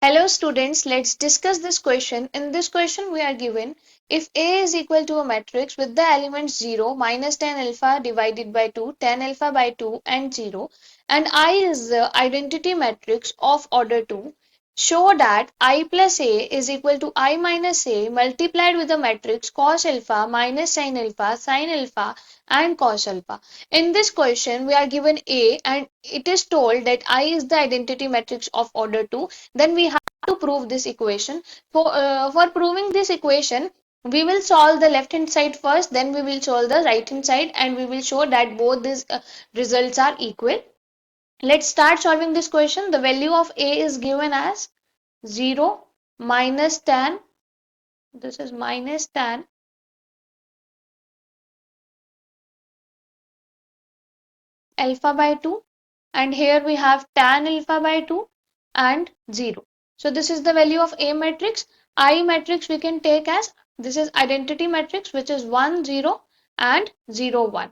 Hello students, let's discuss this question. In this question we are given if A is equal to a matrix with the elements 0, minus tan alpha divided by 2, tan alpha by 2 and 0, and I is the identity matrix of order 2, show that I plus A is equal to I minus A multiplied with the matrix cos alpha minus sin alpha and cos alpha. In this question we are given A and it is told that I is the identity matrix of order 2. Then we have to prove this equation. For proving this equation, we will solve the left hand side first, then we will solve the right hand side, and we will show that both these results are equal. Let's start solving this question. The value of A is given as 0 minus tan, this is minus tan alpha by 2, and here we have tan alpha by 2 and 0. So this is the value of A matrix. I matrix we can take as, this is identity matrix, which is 1 0 and 0 1.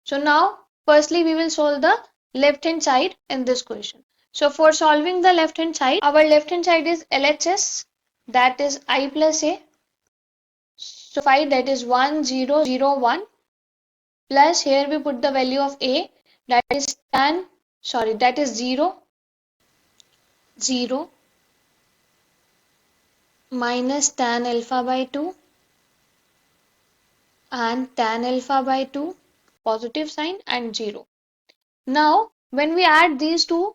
So now firstly we will solve the left hand side in this question. So for solving the left hand side, our left hand side is LHS, that is I plus A. So 5, that is 1 0 0 1, plus here we put the value of A, that is that is 0 0 minus tan alpha by 2 and tan alpha by 2, positive sign, and 0. Now when we add these two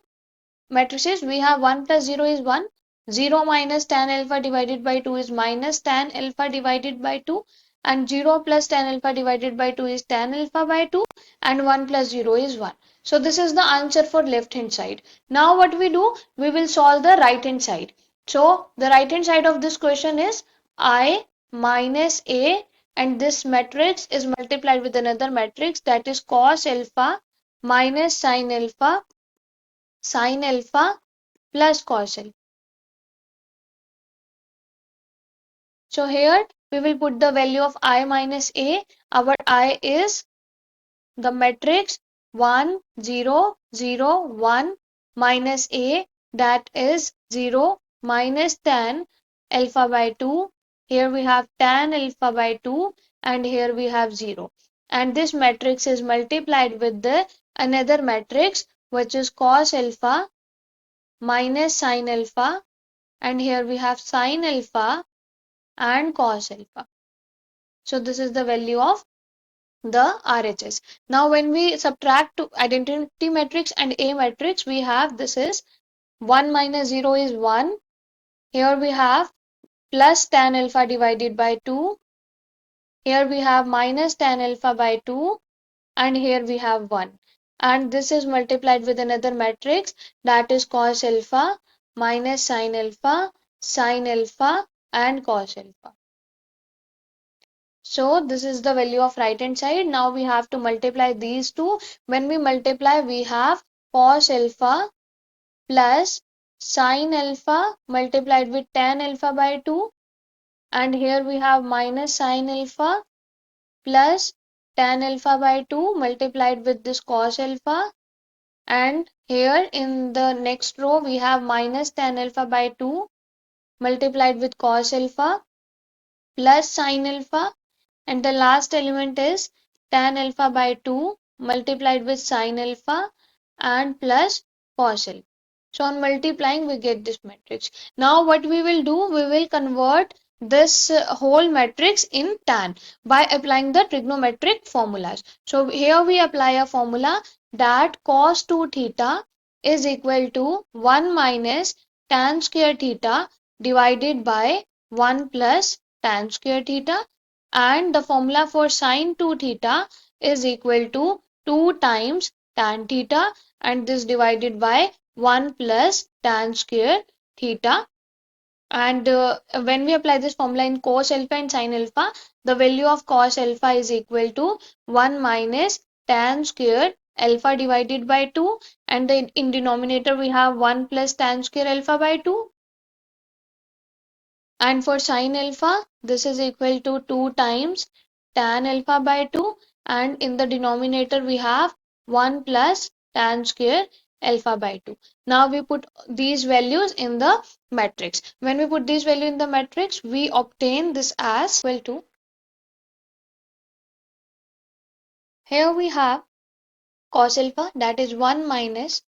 matrices, we have 1 plus 0 is 1, 0 minus tan alpha divided by 2 is minus tan alpha divided by 2, and 0 plus tan alpha divided by 2 is tan alpha by 2, and 1 plus 0 is 1. So this is the answer for left hand side. Now what we do, we will solve the right hand side. So the right hand side of this question is I minus A, and this matrix is multiplied with another matrix, that is cos alpha minus sin alpha plus cos alpha. So here we will put the value of I minus A. Our I is the matrix 1 0 0 1 minus A, that is 0 minus tan alpha by 2. Here we have tan alpha by 2, and here we have 0. And this matrix is multiplied with the another matrix, which is cos alpha minus sin alpha, and here we have sin alpha and cos alpha. So this is the value of the RHS. Now when we subtract to identity matrix and A matrix, we have, this is 1 minus 0 is 1. Here we have plus tan alpha divided by 2. Here we have minus tan alpha by 2, and here we have 1. And this is multiplied with another matrix, that is cos alpha minus sin alpha and cos alpha. So this is the value of right hand side. Now we have to multiply these two. When we multiply, we have cos alpha plus sin alpha multiplied with tan alpha by 2, and here we have minus sin alpha plus tan alpha by 2 multiplied with this cos alpha, and here in the next row we have minus tan alpha by 2 multiplied with cos alpha plus sin alpha, and the last element is tan alpha by 2 multiplied with sin alpha and plus cos alpha. So on multiplying we get this matrix. Now what we will do, we will convert this whole matrix in tan by applying the trigonometric formulas. So here we apply a formula that cos 2 theta is equal to 1 minus tan square theta divided by 1 plus tan square theta, and the formula for sin 2 theta is equal to 2 times tan theta, and this divided by 1 plus tan square theta. And when we apply this formula in cos alpha and sin alpha, the value of cos alpha is equal to 1 minus tan square alpha divided by 2, and then in denominator we have 1 plus tan square alpha by 2. And for sin alpha, this is equal to 2 times tan alpha by 2, and in the denominator we have 1 plus tan square alpha by 2. Now we put these values in the matrix. When we put this value in the matrix, we obtain this as equal to, here we have cos alpha, that is 1 minus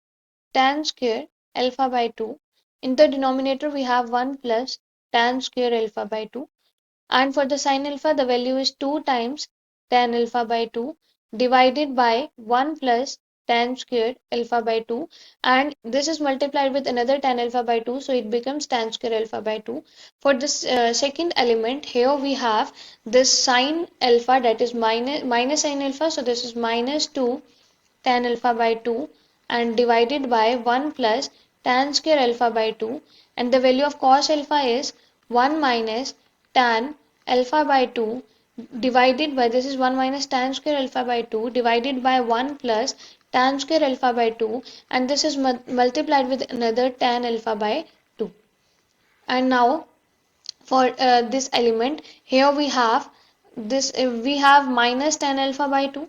tan square alpha by 2. In the denominator we have 1 plus tan square alpha by 2. And for the sin alpha, the value is 2 times tan alpha by 2 divided by 1 plus tan square alpha by 2, and this is multiplied with another tan alpha by 2, so it becomes tan square alpha by 2. For this second element, here we have this sin alpha, that is minus sin alpha, so this is minus 2 tan alpha by 2 and divided by 1 plus tan square alpha by 2, and the value of cos alpha is 1 minus tan alpha by 2 divided by, this is 1 minus tan square alpha by 2 divided by 1 plus tan square alpha by 2, and this is multiplied with another tan alpha by 2. And now for this element, here we have this, we have minus tan alpha by 2,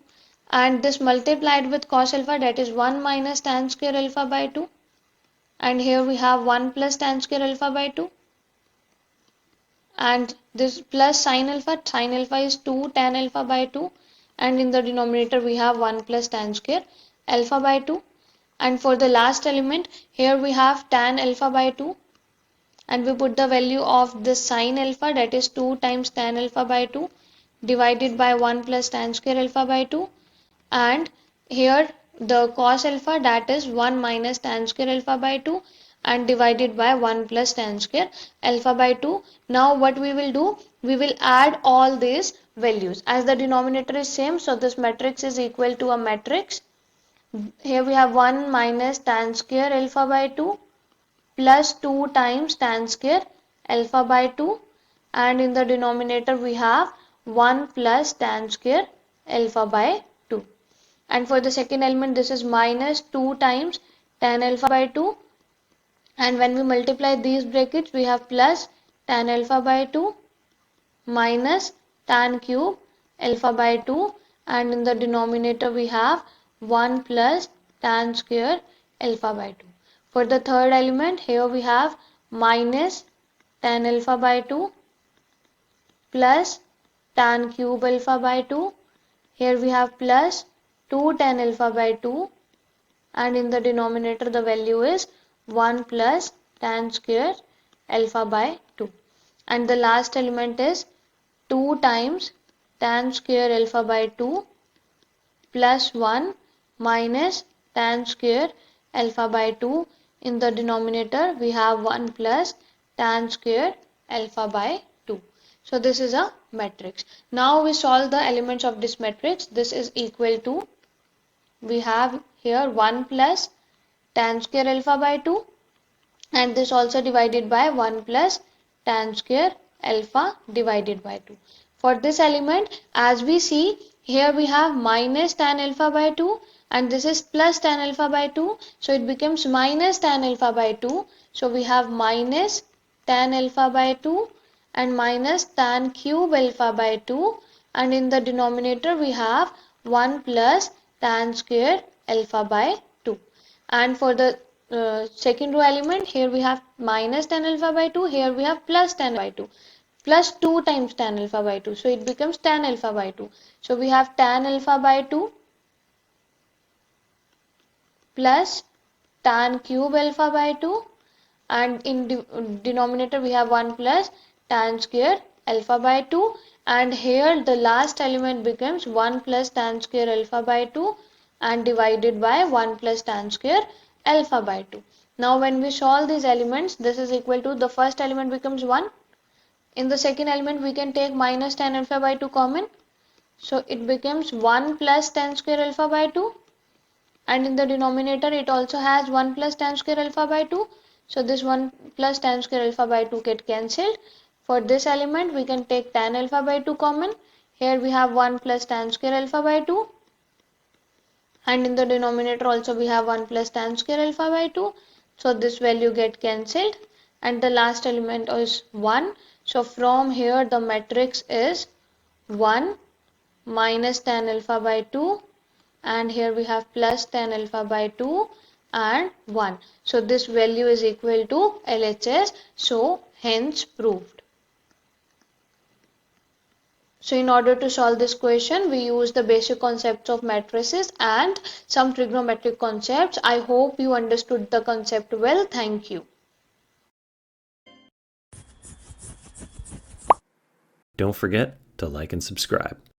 and this multiplied with cos alpha, that is 1 minus tan square alpha by 2, and here we have 1 plus tan square alpha by 2, and this plus sin alpha is 2 tan alpha by 2, and in the denominator we have 1 plus tan square alpha by 2. And for the last element, here we have tan alpha by 2, and we put the value of the sin alpha, that is 2 times tan alpha by 2 divided by 1 plus tan square alpha by 2, and here the cos alpha, that is 1 minus tan square alpha by 2 and divided by 1 plus tan square alpha by 2. Now what we will do, we will add all these values as the denominator is same, so this matrix is equal to a matrix. Here we have 1 minus tan square alpha by 2 plus 2 times tan square alpha by 2, and in the denominator we have 1 plus tan square alpha by 2. And for the second element, this is minus 2 times tan alpha by 2, and when we multiply these brackets we have plus tan alpha by 2 minus tan cube alpha by 2, and in the denominator we have 1 plus tan square alpha by 2. For the third element, here we have minus tan alpha by 2 plus tan cube alpha by 2. Here we have plus 2 tan alpha by 2, and in the denominator the value is 1 plus tan square alpha by 2. And the last element is 2 times tan square alpha by 2 plus 1 minus tan square alpha by 2. In the denominator we have 1 plus tan square alpha by 2. So this is a matrix. Now we solve the elements of this matrix. This is equal to, we have here 1 plus tan square alpha by 2, and this also divided by 1 plus tan square alpha divided by 2. For this element, as we see, here we have minus tan alpha by 2 and this is plus tan alpha by 2, so it becomes minus tan alpha by 2. So we have minus tan alpha by 2 and minus tan cube alpha by 2, and in the denominator we have 1 plus tan square alpha by 2. And for the second row element, here we have minus tan alpha by 2, here we have plus tan by 2, plus 2 times tan alpha by 2, so it becomes tan alpha by 2. So we have tan alpha by 2 plus tan cube alpha by 2, and in denominator we have 1 plus tan square alpha by 2, and here the last element becomes 1 plus tan square alpha by 2 and divided by 1 plus tan square alpha by 2. Now when we solve these elements, this is equal to, the first element becomes 1. In the second element we can take minus tan alpha by 2 common, so it becomes 1 plus tan square alpha by 2, and in the denominator it also has 1 plus tan square alpha by 2, so this 1 plus tan square alpha by 2 get cancelled. For this element we can take tan alpha by 2 common, here we have 1 plus tan square alpha by 2, and in the denominator also we have 1 plus tan square alpha by 2, so this value get cancelled, and the last element is 1. So from here the matrix is 1 minus tan alpha by 2, and here we have plus tan alpha by 2, and 1. So this value is equal to LHS, so hence proved. So in order to solve this question, we use the basic concepts of matrices and some trigonometric concepts. I hope you understood the concept well. Thank you. Don't forget to like and subscribe.